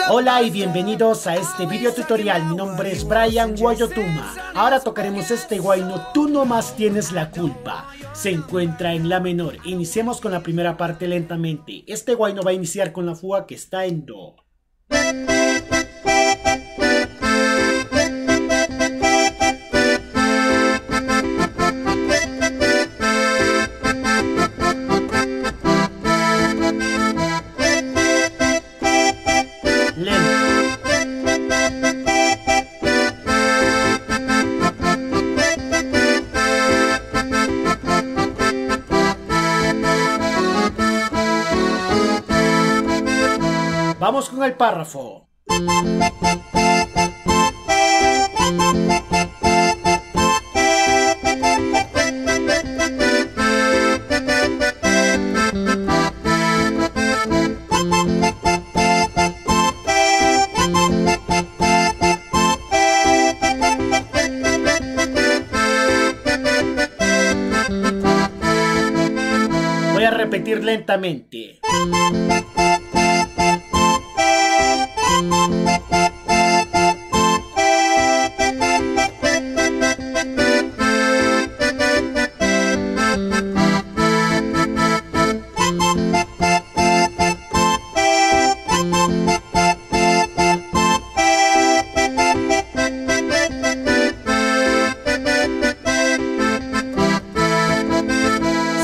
Hola y bienvenidos a este video tutorial. Mi nombre es Brian Guayotuma. Ahora tocaremos este guayno Tú no más tienes la culpa. Se encuentra en la menor. Iniciemos con la primera parte lentamente. Este guayno va a iniciar con la fuga que está en do. Vamos con el párrafo. Voy a repetir lentamente.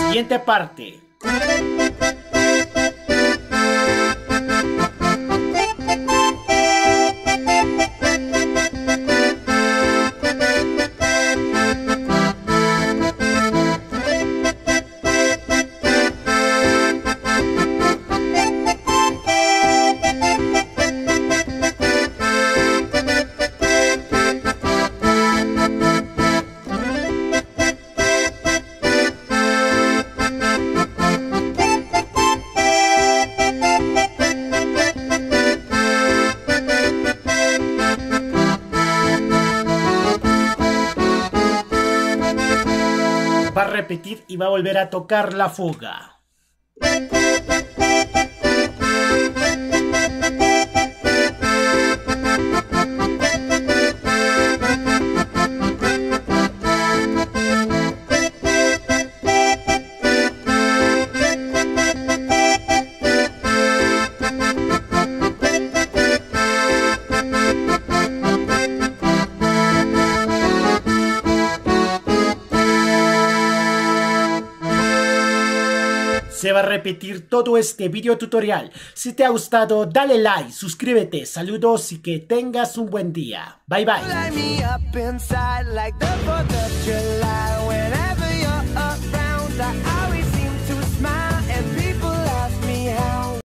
Siguiente parte. Va a repetir y va a volver a tocar la fuga. Se va a repetir todo este video tutorial. Si te ha gustado, dale like, suscríbete, saludos y que tengas un buen día. Bye bye.